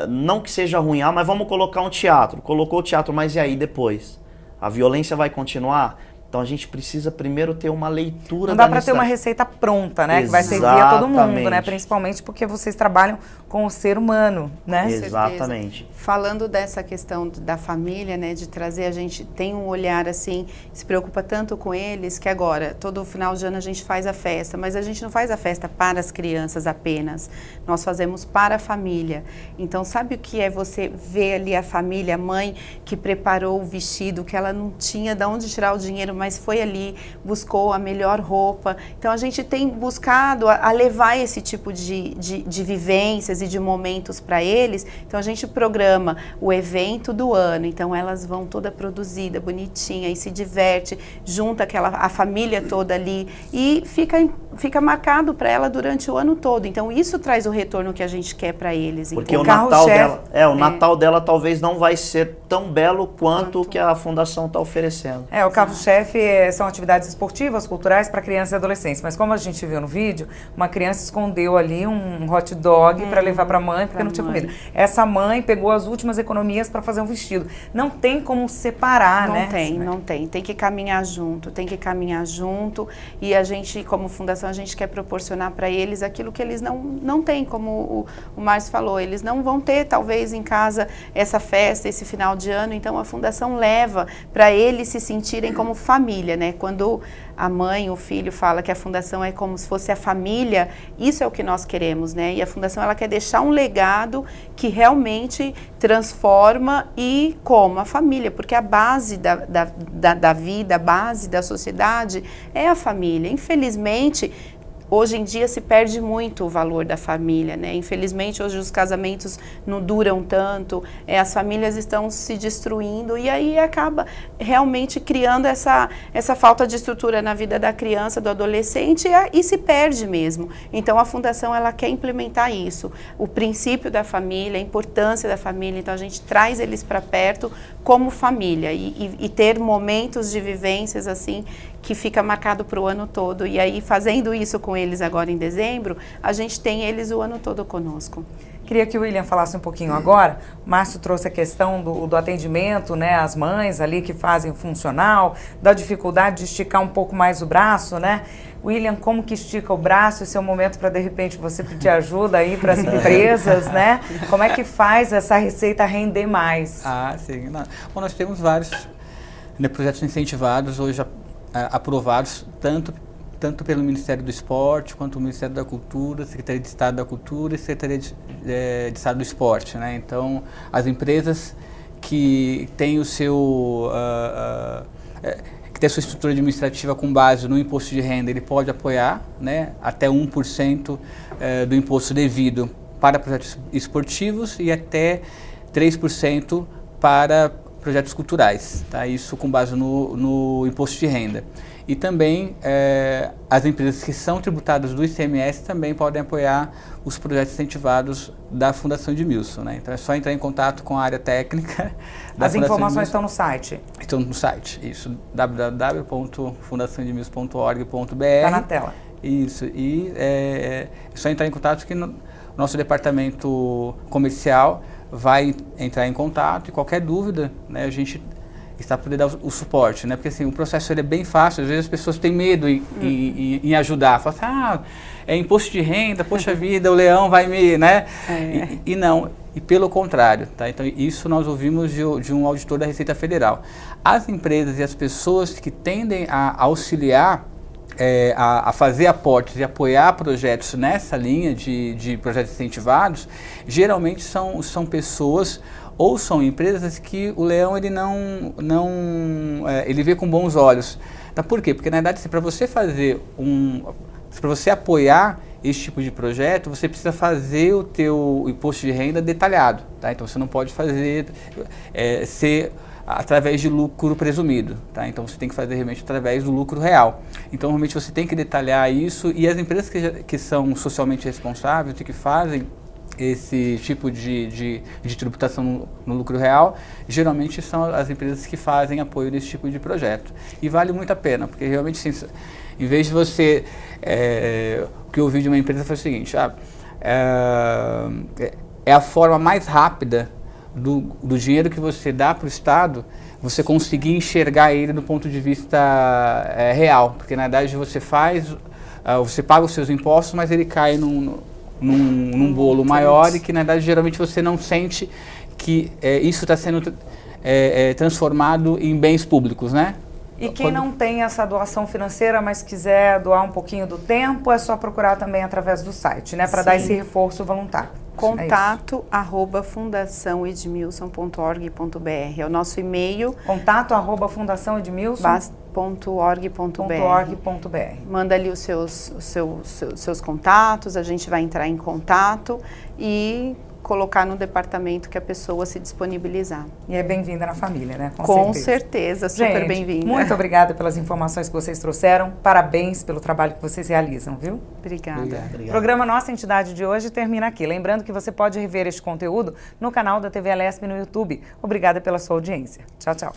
não que seja ruim, mas vamos colocar um teatro. Colocou o teatro, mas e aí depois? A violência vai continuar? Então a gente precisa primeiro ter uma leitura Não dá para ter uma receita pronta, né? Que vai servir a todo mundo, né? Principalmente porque vocês trabalham com o ser humano, né? Exatamente. Falando dessa questão da família, né? De trazer, a gente tem um olhar assim, se preocupa tanto com eles, que agora, todo final de ano a gente faz a festa, mas a gente não faz a festa para as crianças apenas. Nós fazemos para a família. Então, sabe o que é você ver ali a família, a mãe que preparou o vestido, que ela não tinha de onde tirar o dinheiro, mas foi ali, buscou a melhor roupa. Então, a gente tem buscado a levar esse tipo de vivências e de momentos para eles. Então, a gente programa o evento do ano. Então, elas vão toda produzida, bonitinha, e se diverte, junta a família toda ali e fica marcado para ela durante o ano todo. Então, isso traz o retorno que a gente quer para eles. Porque o Natal dela, o Natal dela talvez não vai ser tão belo quanto o que a Fundação está oferecendo. O carro-chefe são atividades esportivas, culturais para crianças e adolescentes. Mas como a gente viu no vídeo, uma criança escondeu ali um hot dog para levar para a mãe porque não tinha comida. Essa mãe pegou as últimas economias para fazer um vestido. Não tem como separar, né? Não tem. Tem que caminhar junto, E a gente, como fundação, a gente quer proporcionar para eles aquilo que eles não têm, como o Márcio falou. Eles não vão ter, talvez, em casa essa festa, esse final de ano. Então, a fundação leva para eles se sentirem como família, né? Quando a mãe, o filho fala que a fundação é como se fosse a família, isso é o que nós queremos, né? E a fundação, ela quer deixar um legado que realmente transforma e como a família, porque a base da vida, a base da sociedade é a família. Infelizmente, hoje em dia se perde muito o valor da família, né? Infelizmente, hoje os casamentos não duram tanto, as famílias estão se destruindo e aí acaba realmente criando essa falta de estrutura na vida da criança, do adolescente e se perde mesmo. Então, a Fundação, ela quer implementar isso, o princípio da família, a importância da família. Então, a gente traz eles para perto como família e ter momentos de vivências assim que fica marcado para o ano todo. E aí, fazendo isso com eles agora em dezembro, a gente tem eles o ano todo conosco. Queria que o William falasse um pouquinho agora. O Márcio trouxe a questão do atendimento, né? As mães ali que fazem funcional, da dificuldade de esticar um pouco mais o braço, né? William, como que estica o braço? Esse é o momento para, de repente, você pedir ajuda aí para as empresas, né? Como é que faz essa receita render mais? Sim. Bom, nós temos vários projetos incentivados, hoje aprovados, tanto pelo Ministério do Esporte, quanto o Ministério da Cultura, Secretaria de Estado da Cultura e Secretaria de Estado do Esporte, né? Então, as empresas que têm o seu... que tem a sua estrutura administrativa com base no imposto de renda, ele pode apoiar, né, até 1% do imposto devido para projetos esportivos e até 3% para projetos culturais, tá? Isso com base no imposto de renda. E também as empresas que são tributadas do ICMS também podem apoiar os projetos incentivados da Fundação Edmilson, né? Então é só entrar em contato com a área técnica da As informações estão no site? Estão no site, isso, www.fundaçãoedmilson.org.br. Está na tela. Isso, e é só entrar em contato que nosso departamento comercial vai entrar em contato e qualquer dúvida, né, a gente está para poder dar o suporte, né? Porque assim, o processo ele é bem fácil, às vezes as pessoas têm medo em ajudar, falam assim, é imposto de renda, poxa vida, o leão vai me, né? E não, e pelo contrário, tá? Então isso nós ouvimos de um auditor da Receita Federal. As empresas e as pessoas que tendem a auxiliar, a fazer aportes e apoiar projetos nessa linha de projetos incentivados, geralmente são pessoas ou são empresas que o leão ele ele vê com bons olhos. Tá? Por quê? Porque na verdade, para você para você apoiar esse tipo de projeto, você precisa fazer o teu imposto de renda detalhado, tá? Então você não pode fazer ser através de lucro presumido, tá? Então você tem que fazer realmente através do lucro real. Então realmente você tem que detalhar isso, e as empresas que são socialmente responsáveis e que fazem esse tipo de tributação no lucro real, geralmente são as empresas que fazem apoio desse tipo de projeto. E vale muito a pena, porque realmente, sim, em vez de você... o que eu ouvi de uma empresa foi o seguinte, é a forma mais rápida do dinheiro que você dá para o Estado, você conseguir enxergar ele do ponto de vista real. Porque, na verdade, você paga os seus impostos, mas ele cai num bolo maior e que, na verdade, geralmente você não sente que isso está sendo transformado em bens públicos, né? E quem não tem essa doação financeira, mas quiser doar um pouquinho do tempo, é só procurar também através do site, né? Para dar esse reforço voluntário. Contato@fundaçãoedmilson.org.br é o nosso e-mail. Contato@fundaçãoedmilson.org.br. Manda ali os seus contatos, a gente vai entrar em contato e colocar no departamento que a pessoa se disponibilizar. E é bem-vinda na família, né? Com certeza, super bem-vinda. Muito obrigada pelas informações que vocês trouxeram. Parabéns pelo trabalho que vocês realizam, viu? Obrigada. O programa Nossa Entidade de hoje termina aqui. Lembrando que você pode rever este conteúdo no canal da TV Alesp no YouTube. Obrigada pela sua audiência. Tchau, tchau.